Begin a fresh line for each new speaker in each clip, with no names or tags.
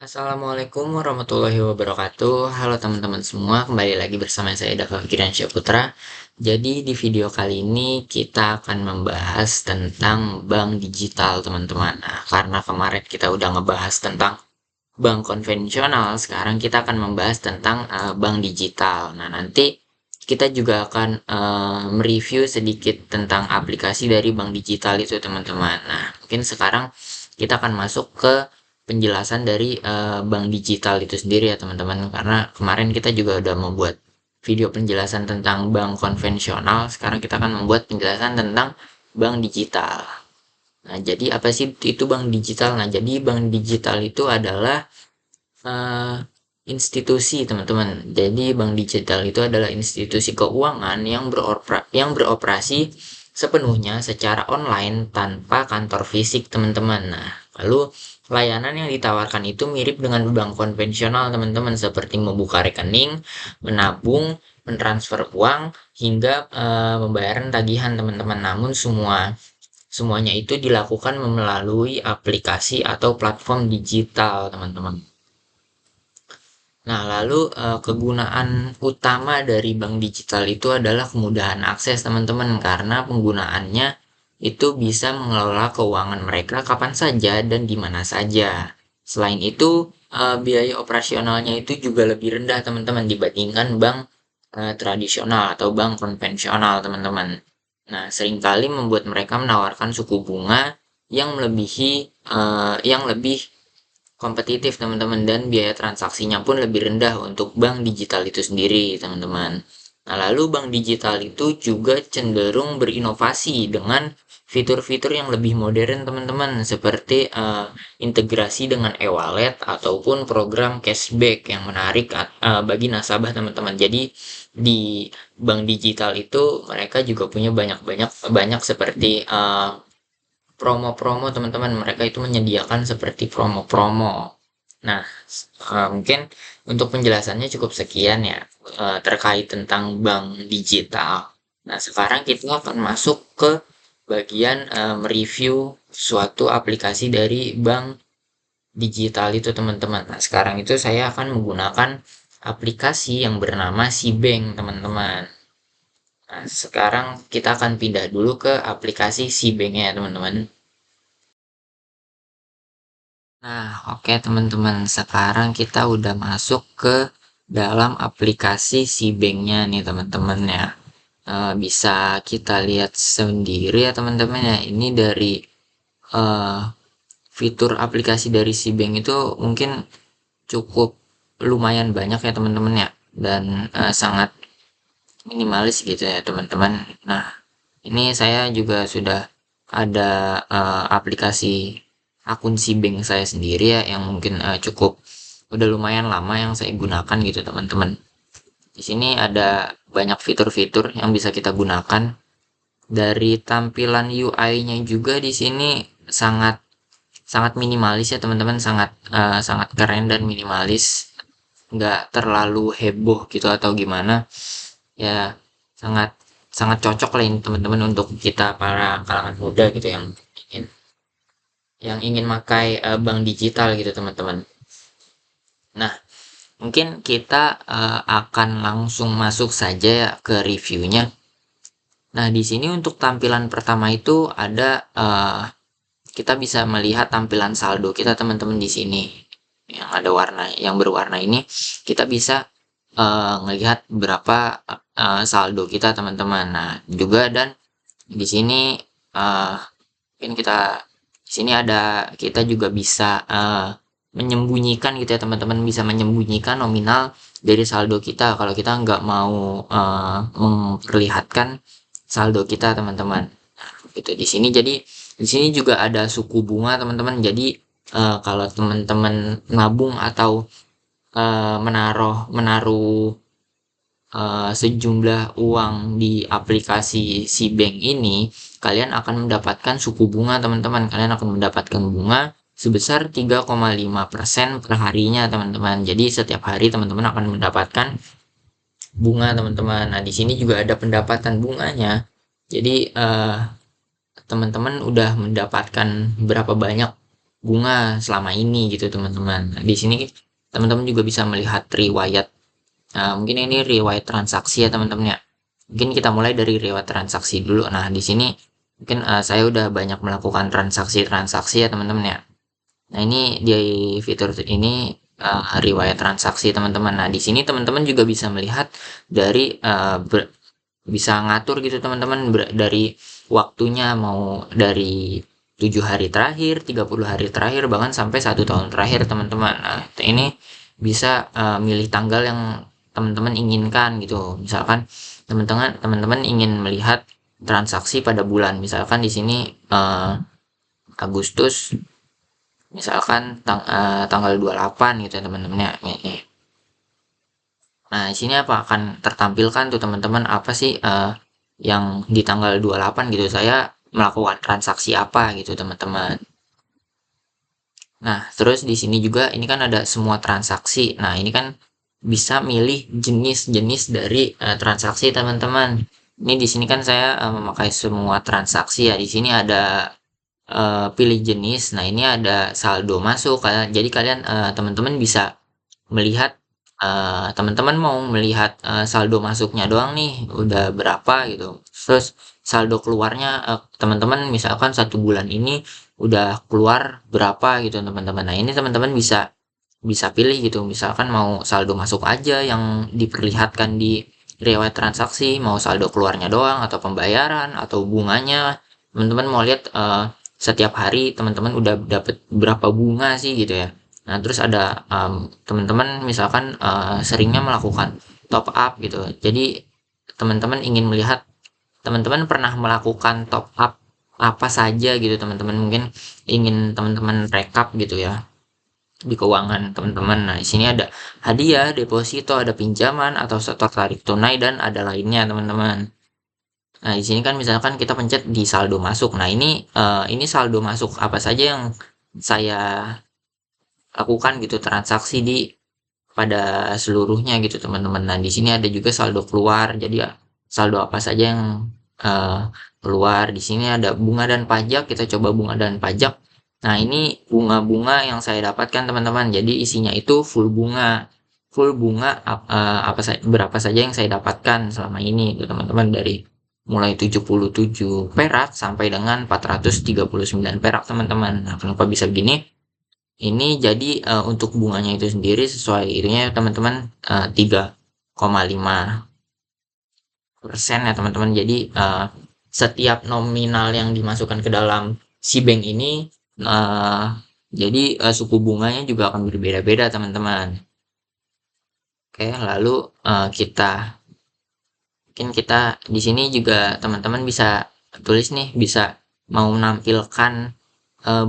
Assalamualaikum warahmatullahi wabarakatuh. Halo teman-teman semua, kembali lagi bersama saya Dava Fikriansyah Putra. Jadi di video kali ini kita akan membahas tentang bank digital teman-teman. Nah, karena kemarin kita udah ngebahas tentang bank konvensional, sekarang kita akan membahas tentang bank digital. Nah, nanti kita juga akan mereview sedikit tentang aplikasi dari bank digital itu teman-teman. Nah, mungkin sekarang kita akan masuk ke penjelasan dari bank digital itu sendiri ya teman-teman, karena kemarin kita juga udah membuat video penjelasan tentang bank konvensional. Sekarang kita akan membuat penjelasan tentang bank digital. Nah, jadi apa sih itu bank digital? Nah, jadi bank digital itu adalah eh, institusi teman-teman. Jadi bank digital itu adalah institusi keuangan yang beroperasi sepenuhnya secara online tanpa kantor fisik teman-teman. Nah, lalu layanan yang ditawarkan itu mirip dengan bank konvensional teman-teman, seperti membuka rekening, menabung, mentransfer uang, hingga pembayaran tagihan teman-teman. Namun semuanya itu dilakukan melalui aplikasi atau platform digital teman-teman. Nah, lalu kegunaan utama dari bank digital itu adalah kemudahan akses teman-teman, karena penggunaannya itu bisa mengelola keuangan mereka kapan saja dan di mana saja. Selain itu, biaya operasionalnya itu juga lebih rendah teman-teman dibandingkan bank tradisional atau bank konvensional teman-teman. Nah, seringkali membuat mereka menawarkan suku bunga yang lebih kompetitif teman-teman, dan biaya transaksinya pun lebih rendah untuk bank digital itu sendiri teman-teman. Nah, lalu bank digital itu juga cenderung berinovasi dengan fitur-fitur yang lebih modern teman-teman, seperti integrasi dengan e-wallet ataupun program cashback yang menarik bagi nasabah teman-teman. Jadi di bank digital itu mereka juga punya banyak seperti promo-promo teman-teman. Mereka itu menyediakan seperti promo-promo. Nah, mungkin untuk penjelasannya cukup sekian ya, terkait tentang bank digital. Nah, sekarang kita akan masuk ke bagian mereview suatu aplikasi dari bank digital itu teman-teman. Nah, sekarang itu saya akan menggunakan aplikasi yang bernama Sibank teman-teman. Nah, sekarang kita akan pindah dulu ke aplikasi Sibank-nya ya teman-teman. Nah, oke teman-teman, sekarang kita udah masuk ke dalam aplikasi si banknya nih teman-teman ya. Bisa kita lihat sendiri ya teman-teman ya. Ini dari eh, fitur aplikasi dari si bank itu mungkin cukup lumayan banyak ya teman-teman ya, dan sangat minimalis gitu ya teman-teman. Nah, ini saya juga sudah ada aplikasi akun si bank saya sendiri ya, yang mungkin cukup udah lumayan lama yang saya gunakan gitu teman-teman. Di sini ada banyak fitur-fitur yang bisa kita gunakan. Dari tampilan UI-nya juga di sini sangat sangat minimalis ya teman-teman, sangat keren dan minimalis, nggak terlalu heboh gitu atau gimana ya. Sangat sangat cocok lah ini teman-teman untuk kita para kalangan muda gitu ingin yang ingin pakai bank digital gitu teman-teman. Nah, mungkin kita akan langsung masuk saja ya ke reviewnya. Nah, di sini untuk tampilan pertama itu ada kita bisa melihat tampilan saldo kita teman-teman. Di sini yang ada warna yang berwarna ini kita bisa ngelihat berapa saldo kita teman-teman. Nah, juga dan di sini uh, mungkin di sini kita juga bisa menyembunyikan gitu ya teman-teman, bisa menyembunyikan nominal dari saldo kita kalau kita nggak mau memperlihatkan saldo kita teman-teman. Nah, gitu di sini. Jadi di sini juga ada suku bunga teman-teman. Jadi kalau teman-teman nabung atau menaruh menaruh sejumlah uang di aplikasi si bank ini, kalian akan mendapatkan suku bunga teman-teman. Kalian akan mendapatkan bunga sebesar 3,5% per harinya teman-teman. Jadi setiap hari teman-teman akan mendapatkan bunga teman-teman. Nah, di sini juga ada pendapatan bunganya. Jadi teman-teman udah mendapatkan berapa banyak bunga selama ini gitu teman-teman. Nah, di sini teman-teman juga bisa melihat riwayat. Mungkin ini riwayat transaksi ya teman-teman ya. Mungkin kita mulai dari riwayat transaksi dulu. Nah, di sini mungkin saya udah banyak melakukan transaksi-transaksi ya teman-teman ya. Nah, ini di fitur ini riwayat transaksi teman-teman. Nah, di sini teman-teman juga bisa melihat dari bisa ngatur gitu teman-teman dari waktunya, mau dari 7 hari terakhir, 30 hari terakhir, bahkan sampai 1 tahun terakhir teman-teman. Nah, ini bisa milih tanggal yang teman-teman inginkan gitu. Misalkan teman-teman ingin melihat transaksi pada bulan, misalkan di sini Agustus, misalkan tanggal 28 gitu ya teman-teman ya. Nah, di sini apa akan tertampilkan tuh teman-teman, apa sih yang di tanggal 28 gitu saya melakukan transaksi apa gitu teman-teman. Nah, terus di sini juga ini kan ada semua transaksi. Nah, ini kan bisa milih jenis-jenis dari transaksi teman-teman. Ini di sini kan saya memakai semua transaksi ya. Di sini ada pilih jenis. Nah, ini ada saldo masuk. Jadi kalian teman-teman bisa melihat, teman-teman mau melihat saldo masuknya doang nih udah berapa gitu. Terus saldo keluarnya teman-teman misalkan 1 bulan ini udah keluar berapa gitu teman-teman. Nah, ini teman-teman bisa bisa pilih gitu. Misalkan mau saldo masuk aja yang diperlihatkan di riwayat transaksi, mau saldo keluarnya doang atau pembayaran atau bunganya. Teman-teman mau lihat setiap hari teman-teman udah dapet berapa bunga sih gitu ya. Nah, terus ada teman-teman misalkan seringnya melakukan top up gitu. Jadi teman-teman ingin melihat teman-teman pernah melakukan top up apa saja gitu teman-teman. Mungkin ingin teman-teman rekap gitu ya di keuangan teman-teman. Nah, di sini ada hadiah, deposito, ada pinjaman atau setor tarik tunai dan ada lainnya teman-teman. Nah, di sini kan misalkan kita pencet di saldo masuk. Nah, ini saldo masuk apa saja yang saya lakukan gitu transaksi di pada seluruhnya gitu teman-teman. Nah, di sini ada juga saldo keluar. Jadi ya saldo apa saja yang eh, keluar. Di sini ada bunga dan pajak. Kita coba bunga dan pajak. Nah, ini bunga-bunga yang saya dapatkan teman-teman. Jadi isinya itu full bunga. Full bunga apa saja berapa saja yang saya dapatkan selama ini gitu teman-teman, dari mulai 77 perak sampai dengan 439 perak teman-teman. Nah, kenapa bisa begini? Ini jadi untuk bunganya itu sendiri sesuai itunya teman-teman 3,5% ya teman-teman. Jadi setiap nominal yang dimasukkan ke dalam si bank ini eh, jadi suku bunganya juga akan berbeda-beda teman-teman. Oke, lalu kita mungkin kita di sini juga teman-teman bisa tulis nih, bisa mau menampilkan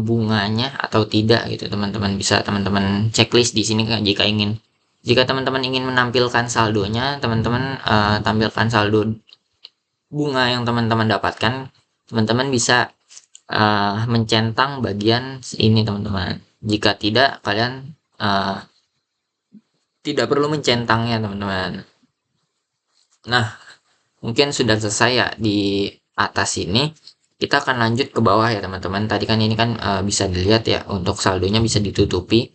bunganya atau tidak gitu teman-teman. Bisa teman-teman checklist di sini kan, jika teman-teman ingin menampilkan saldonya, teman-teman tampilkan saldo bunga yang teman-teman dapatkan. Teman-teman bisa mencentang bagian ini teman-teman. Jika tidak, kalian tidak perlu mencentangnya teman-teman. Nah, mungkin sudah selesai ya di atas ini. Kita akan lanjut ke bawah ya teman-teman. Tadi kan ini kan bisa dilihat ya, untuk saldonya bisa ditutupi.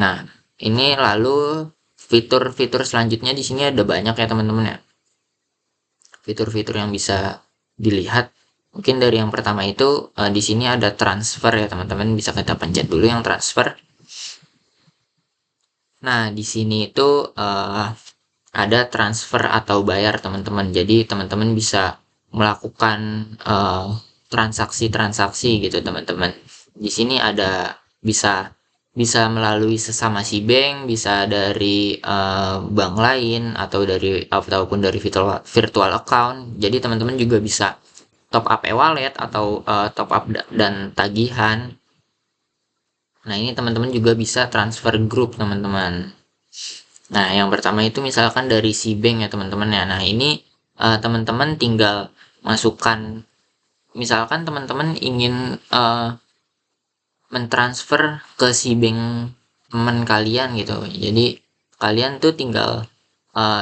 Nah, ini lalu fitur-fitur selanjutnya di sini ada banyak ya teman-teman ya. Fitur-fitur yang bisa dilihat. Mungkin dari yang pertama itu di sini ada transfer ya teman-teman. Bisa kita pencet dulu yang transfer. Nah, di sini itu ada transfer atau bayar teman-teman. Jadi teman-teman bisa melakukan transaksi-transaksi gitu teman-teman. Di sini ada bisa bisa melalui sesama si bank, bisa dari bank lain atau ataupun dari virtual account. Jadi teman-teman juga bisa top up e-wallet atau top up dan tagihan. Nah, ini teman-teman juga bisa transfer grup teman-teman. Nah, yang pertama itu misalkan dari si bank ya teman-teman ya. Nah, ini teman-teman tinggal masukkan, misalkan teman-teman ingin mentransfer ke si bank teman kalian gitu. Jadi kalian tuh tinggal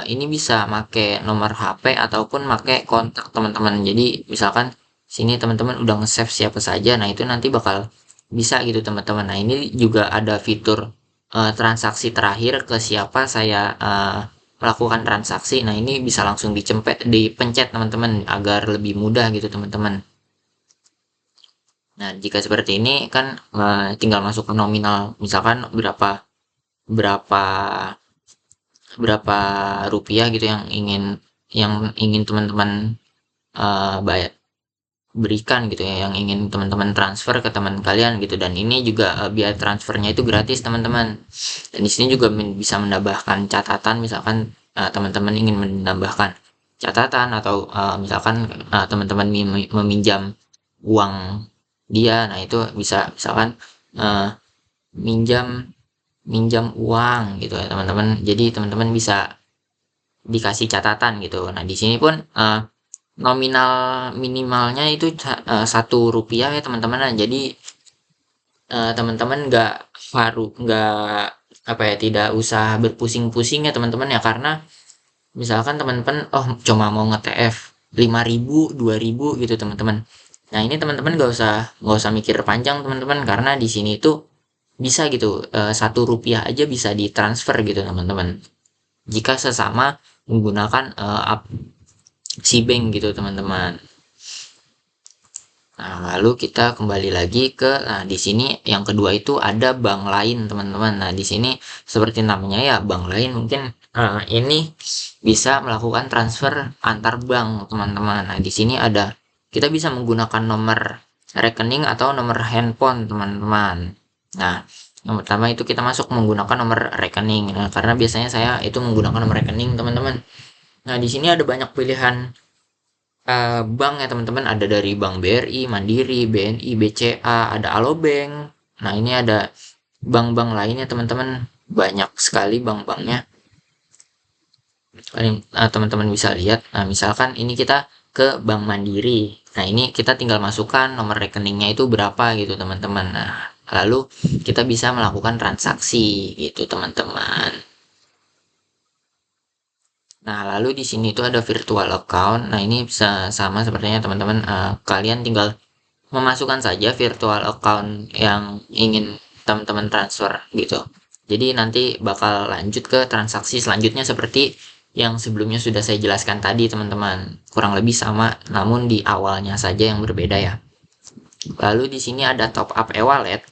ini bisa make nomor HP ataupun make kontak teman-teman. Jadi misalkan sini teman-teman udah nge-save siapa saja. Nah, itu nanti bakal bisa gitu teman-teman. Nah ini juga ada fitur transaksi terakhir ke siapa saya melakukan transaksi. Nah ini bisa langsung dipencet teman-teman agar lebih mudah gitu teman-teman. Nah jika seperti ini kan tinggal masuk ke nominal, misalkan berapa berapa berapa rupiah gitu yang ingin teman-teman bayar berikan gitu ya, yang ingin teman-teman transfer ke teman kalian gitu. Dan ini juga biaya transfernya itu gratis teman-teman. Dan di sini juga bisa menambahkan catatan, misalkan teman-teman ingin menambahkan catatan atau misalkan teman-teman meminjam uang dia. Nah itu bisa misalkan uh, minjam minjam uang gitu ya teman-teman. Jadi teman-teman bisa dikasih catatan gitu. Nah di sini pun nominal minimalnya itu Rp1 ya teman-teman. Nah, jadi teman-teman nggak apa ya, tidak usah berpusing-pusing ya teman-teman ya, karena misalkan teman-teman oh cuma mau nge-TF 5.000 2.000 gitu teman-teman. Nah ini teman-teman nggak usah mikir panjang teman-teman, karena di sini itu bisa gitu Rp1 aja bisa ditransfer gitu teman-teman, jika sesama menggunakan Cbank gitu teman-teman. Nah, lalu kita kembali lagi ke, nah di sini yang kedua itu ada bank lain teman-teman. Nah di sini seperti namanya ya, bank lain, mungkin ini bisa melakukan transfer antar bank teman-teman. Nah di sini kita bisa menggunakan nomor rekening atau nomor handphone teman-teman. Nah yang pertama itu kita masuk menggunakan nomor rekening. Nah karena biasanya saya itu menggunakan nomor rekening teman-teman. Nah di sini ada banyak pilihan bank ya teman-teman, ada dari Bank BRI, Mandiri, BNI, BCA, ada Alobank. Nah ini ada bank-bank lainnya teman-teman, banyak sekali bank-banknya. Teman-teman bisa lihat. Nah misalkan ini kita ke Bank Mandiri. Nah ini kita tinggal masukkan nomor rekeningnya itu berapa gitu teman-teman. Nah lalu kita bisa melakukan transaksi gitu teman-teman. Nah, lalu di sini tuh ada virtual account. Nah, ini bisa sama sepertinya teman-teman. Kalian tinggal memasukkan saja virtual account yang ingin teman-teman transfer gitu. Jadi nanti bakal lanjut ke transaksi selanjutnya seperti yang sebelumnya sudah saya jelaskan tadi teman-teman. Kurang lebih sama, namun di awalnya saja yang berbeda ya. Lalu di sini ada top up e-wallet.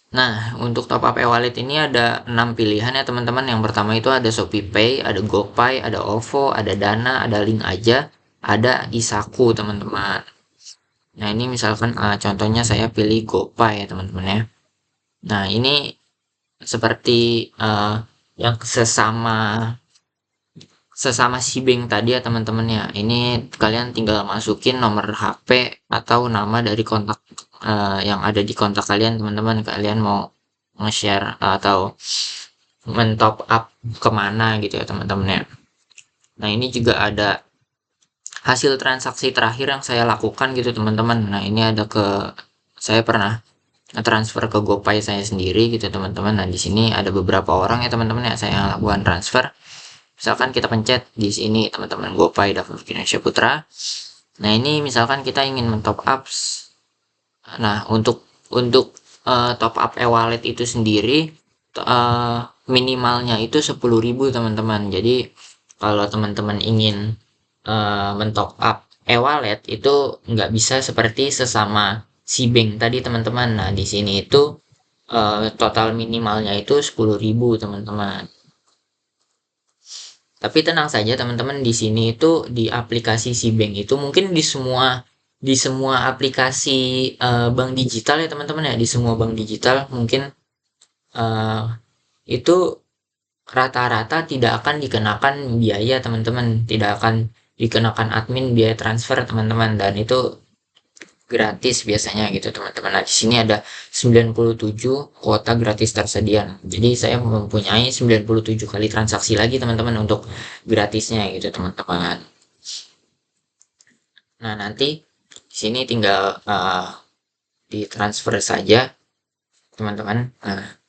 Nah, untuk top up e-wallet ini ada 6 pilihan ya teman-teman. Yang pertama itu ada ShopeePay, ada GoPay, ada OVO, ada Dana, ada Link Aja, ada Isaku teman-teman. Nah, ini misalkan contohnya saya pilih GoPay ya teman-teman ya. Nah, ini seperti yang sesama si bank tadi ya teman-teman ya. Ini kalian tinggal masukin nomor HP atau nama dari kontak yang ada di kontak kalian teman-teman. Kalian mau nge-share atau men-top up kemana gitu ya teman-teman ya. Nah ini juga ada hasil transaksi terakhir yang saya lakukan gitu teman-teman. Nah ini saya pernah transfer ke GoPay saya sendiri gitu teman-teman. Nah di sini ada beberapa orang ya teman-teman ya saya lakukan transfer. Misalkan kita pencet di sini teman-teman, GoPay David Indonesia Putra. Nah ini misalkan kita ingin men-top up. Nah untuk top up e-wallet itu sendiri minimalnya itu 10.000 teman-teman. Jadi kalau teman-teman ingin men-top up e-wallet itu nggak bisa seperti sesama si bank tadi teman-teman. Nah di sini itu total minimalnya itu 10.000 teman-teman. Tapi tenang saja teman-teman, di sini itu di aplikasi si bank itu mungkin di semua aplikasi bank digital ya teman-teman ya, di semua bank digital mungkin eh, itu rata-rata tidak akan dikenakan biaya teman-teman, tidak akan dikenakan admin biaya transfer teman-teman, dan itu gratis biasanya gitu teman-teman. Nah, di sini ada 97 kuota gratis tersedia. Jadi saya mempunyai 97 kali transaksi lagi teman-teman untuk gratisnya gitu teman-teman. Nah, nanti di sini tinggal ditransfer saja teman-teman. Nah,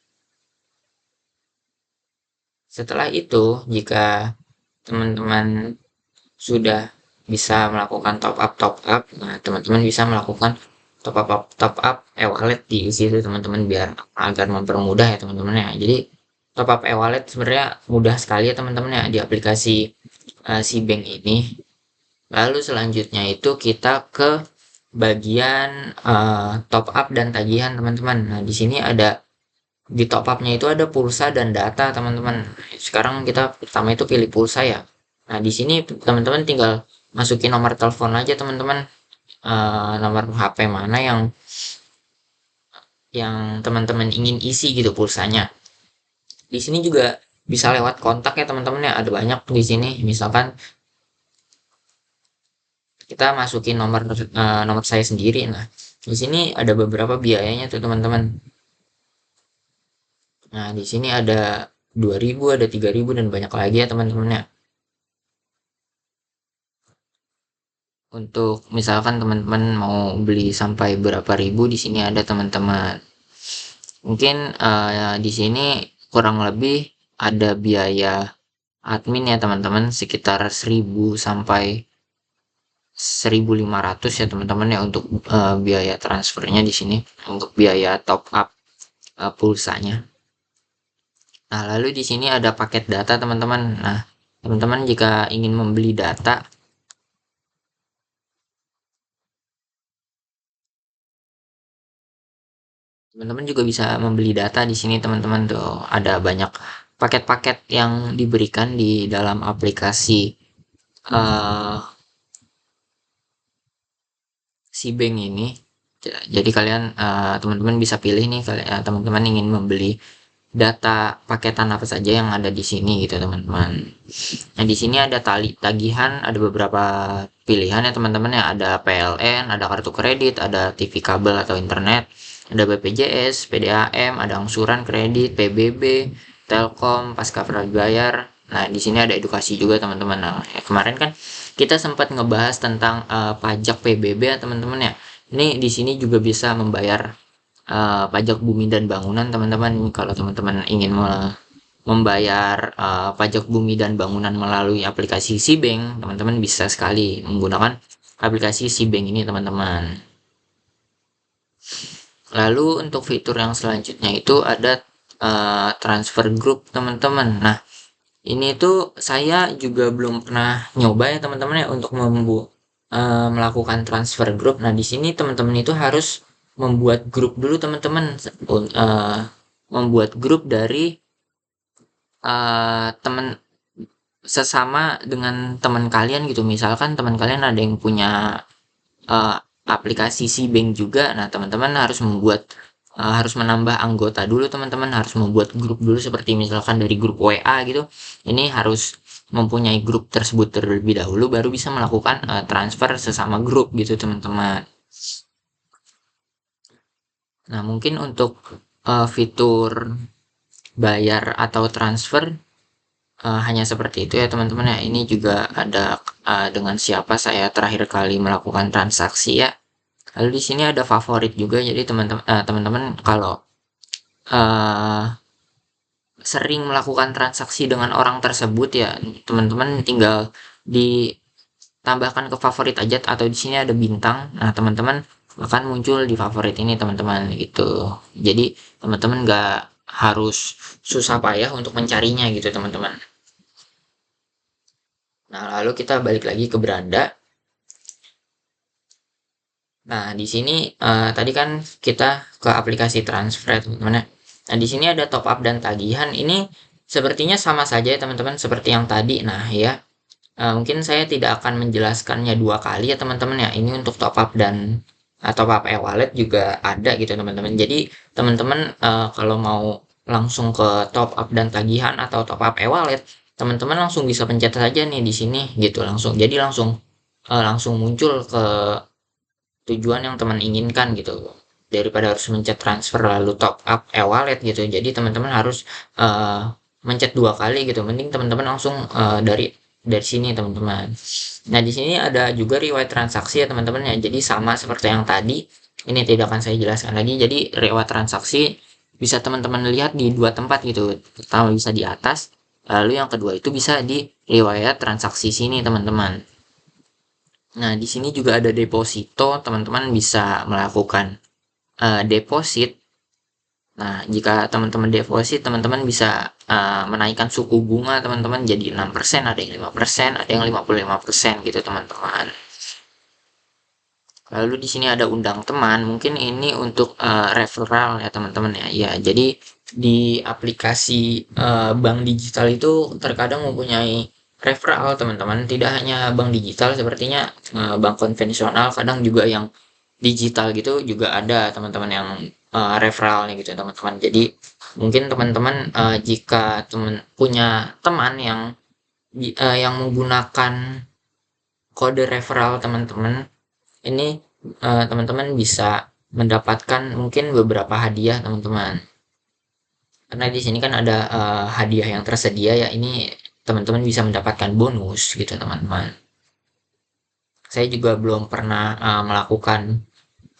setelah itu jika teman-teman sudah bisa melakukan top up, nah teman-teman bisa melakukan top up e-wallet di situ teman-teman, biar agar mempermudah ya teman-teman ya. Jadi top up e-wallet sebenarnya mudah sekali ya teman-teman ya di aplikasi si bank ini. Lalu selanjutnya itu kita ke bagian top up dan tagihan teman-teman. Nah, di sini ada di top up-nya itu ada pulsa dan data teman-teman. Sekarang kita pertama itu pilih pulsa ya. Nah, di sini teman-teman tinggal masukin nomor telepon aja teman-teman. Nomor HP mana yang teman-teman ingin isi gitu pulsanya. Di sini juga bisa lewat kontak ya teman-teman ya. Ada banyak di sini. Misalkan kita masukin nomor saya sendiri. Nah, di sini ada beberapa biayanya tuh teman-teman. Nah, di sini ada 2.000, ada 3.000 dan banyak lagi ya teman-teman ya. Untuk misalkan teman-teman mau beli sampai berapa ribu, di sini ada teman-teman. Mungkin di sini kurang lebih ada biaya admin ya teman-teman, sekitar 1.000 sampai 1.500 ya teman-teman ya, untuk biaya transfernya di sini, untuk biaya top up pulsanya. Nah, lalu di sini ada paket data teman-teman. Nah, teman-teman jika ingin membeli data, teman-teman juga bisa membeli data di sini teman-teman tuh. Ada banyak paket-paket yang diberikan di dalam aplikasi eh si bank ini. Jadi kalian teman-teman bisa pilih nih, teman-teman ingin membeli data paketan apa saja yang ada di sini gitu teman-teman. Nah, di sini ada tagihan, ada beberapa pilihan ya teman-teman ya. Ada PLN, ada kartu kredit, ada TV kabel atau internet, ada BPJS, PDAM, ada angsuran kredit, PBB, Telkom, pasca prabayar. Nah, di sini ada edukasi juga teman-teman. Nah, ya, kemarin kan kita sempat ngebahas tentang pajak PBB ya teman-teman ya. Ini di sini juga bisa membayar pajak bumi dan bangunan teman-teman. Kalau teman-teman ingin membayar pajak bumi dan bangunan melalui aplikasi SeaBank, teman-teman bisa sekali menggunakan aplikasi SeaBank ini teman-teman. Lalu untuk fitur yang selanjutnya itu ada transfer group teman-teman. Nah, ini tuh saya juga belum pernah nyoba ya teman-teman ya untuk melakukan transfer group. Nah, di sini teman-teman itu harus membuat grup dulu teman-teman. Membuat grup dari teman sesama dengan teman kalian gitu. Misalkan teman kalian ada yang punya uh, aplikasi si bank juga. Nah, teman-teman harus menambah anggota dulu teman-teman, harus membuat grup dulu, seperti misalkan dari grup WA gitu. Ini harus mempunyai grup tersebut terlebih dahulu, baru bisa melakukan transfer sesama grup gitu teman-teman. Nah, mungkin untuk fitur bayar atau transfer hanya seperti itu ya teman-teman ya. Ini juga ada dengan siapa saya terakhir kali melakukan transaksi ya. Lalu di sini ada favorit juga. Jadi teman-teman kalau sering melakukan transaksi dengan orang tersebut ya, teman-teman tinggal ditambahkan ke favorit aja, atau di sini ada bintang. Nah, teman-teman akan muncul di favorit ini teman-teman gitu. Jadi teman-teman nggak harus susah payah untuk mencarinya gitu teman-teman. Nah, lalu kita balik lagi ke beranda. Nah, di sini tadi kan kita ke aplikasi transfer ya, teman-teman ya. Nah, di sini ada top up dan tagihan. Ini sepertinya sama saja ya teman-teman, seperti yang tadi. Nah, ya, mungkin saya tidak akan menjelaskannya dua kali ya teman-teman ya. Ini untuk top up dan top up e-wallet juga ada gitu teman-teman. Jadi teman-teman kalau mau langsung ke top up dan tagihan atau top up e-wallet, teman-teman langsung bisa pencet saja nih di sini gitu langsung. Jadi langsung muncul ke tujuan yang teman inginkan gitu, daripada harus mencet transfer lalu top up e-wallet gitu. Jadi teman-teman harus mencet dua kali gitu, mending teman-teman langsung dari sini teman-teman. Nah, di sini ada juga riwayat transaksi ya teman-teman ya. Jadi sama seperti yang tadi, ini tidak akan saya jelaskan lagi. Jadi riwayat transaksi bisa teman-teman lihat di dua tempat gitu. Pertama bisa di atas, lalu yang kedua itu bisa di riwayat transaksi sini teman-teman. Nah, di sini juga ada deposito, teman-teman bisa melakukan deposit. Nah, jika teman-teman deposit, teman-teman bisa menaikkan suku bunga teman-teman jadi 6%, ada yang 5%, ada yang 55% gitu teman-teman. Lalu di sini ada undang teman, mungkin ini untuk referral ya teman-teman ya. Ya, jadi di aplikasi bank digital itu terkadang mempunyai referral teman-teman. Tidak hanya bank digital, sepertinya bank konvensional, kadang juga yang digital gitu juga ada teman-teman yang referralnya gitu teman-teman. Jadi mungkin teman-teman jika teman punya teman yang menggunakan kode referral teman-teman, ini teman-teman bisa mendapatkan mungkin beberapa hadiah teman-teman. Karena di sini kan ada hadiah yang tersedia ya, ini teman-teman bisa mendapatkan bonus gitu teman-teman. Saya juga belum pernah melakukan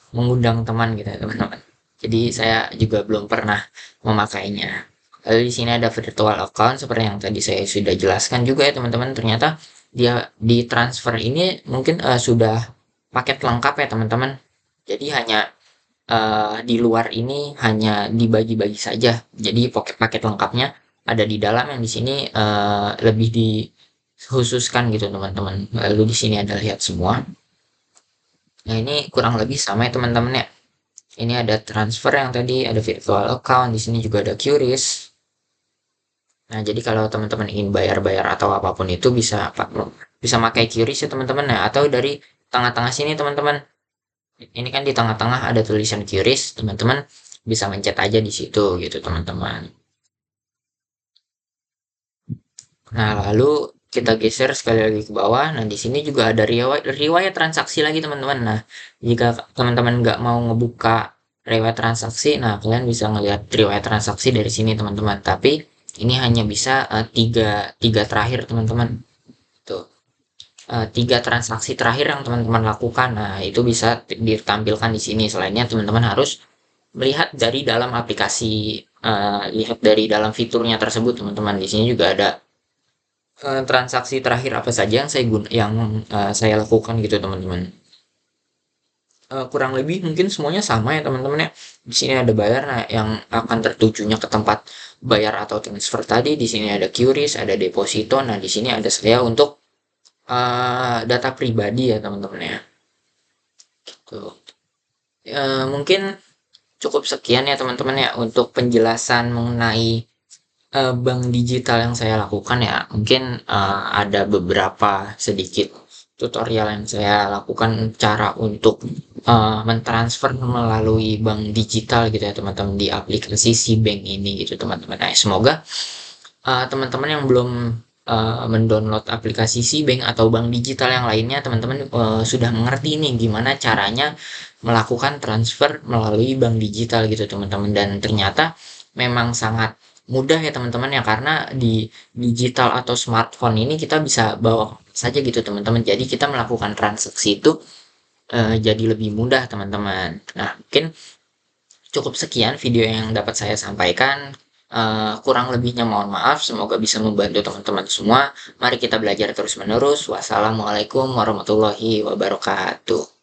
mengundang teman gitu ya teman-teman. Jadi saya juga belum pernah memakainya. Lalu di sini ada virtual account seperti yang tadi saya sudah jelaskan juga ya teman-teman. Ternyata dia di transfer ini mungkin sudah paket lengkap ya teman-teman. Jadi hanya di luar ini hanya dibagi-bagi saja. Jadi paket lengkapnya ada di dalam, yang di sini lebih dikhususkan gitu teman-teman. Lalu di sini ada lihat semua. Nah, ini kurang lebih sama ya teman-teman ya. Ini ada transfer yang tadi, ada virtual account, di sini juga ada QRIS. Nah, jadi kalau teman-teman ingin bayar-bayar atau apapun itu bisa pakai QRIS ya teman-teman. Nah, atau dari tengah-tengah sini teman-teman. Ini kan di tengah-tengah ada tulisan QRIS, teman-teman bisa mencet aja di situ gitu teman-teman. Nah, lalu kita geser sekali lagi ke bawah. Nah, di sini juga ada riwayat transaksi lagi, teman-teman. Nah, jika teman-teman nggak mau ngebuka riwayat transaksi, nah kalian bisa ngelihat riwayat transaksi dari sini, teman-teman. Tapi ini hanya bisa tiga terakhir, teman-teman. Tuh, tiga transaksi terakhir yang teman-teman lakukan. Nah, itu bisa ditampilkan di sini. Selainnya, teman-teman harus melihat dari dalam aplikasi, lihat dari dalam fiturnya tersebut, teman-teman. Di sini juga ada transaksi terakhir apa saja yang saya lakukan gitu teman-teman. Kurang lebih mungkin semuanya sama ya teman-teman ya. Di sini ada bayar, nah yang akan tertujunya ke tempat bayar atau transfer tadi. Di sini ada QRIS, ada deposito. Nah, di sini ada saya untuk data pribadi ya teman-teman ya. Gitu. Mungkin cukup sekian ya teman-teman ya untuk penjelasan mengenai bank digital yang saya lakukan ya. Mungkin ada beberapa sedikit tutorial yang saya lakukan cara untuk mentransfer melalui bank digital gitu ya teman-teman di aplikasi si bank ini gitu teman-teman. Nah, semoga teman-teman yang belum mendownload aplikasi si bank atau bank digital yang lainnya, teman-teman sudah mengerti nih gimana caranya melakukan transfer melalui bank digital gitu teman-teman. Dan ternyata memang sangat mudah ya teman-teman ya, karena di digital atau smartphone ini kita bisa bawa saja gitu teman-teman. Jadi kita melakukan transaksi itu jadi lebih mudah teman-teman. Nah, mungkin cukup sekian video yang dapat saya sampaikan. Kurang lebihnya mohon maaf. Semoga bisa membantu teman-teman semua. Mari kita belajar terus-menerus. Wassalamualaikum warahmatullahi wabarakatuh.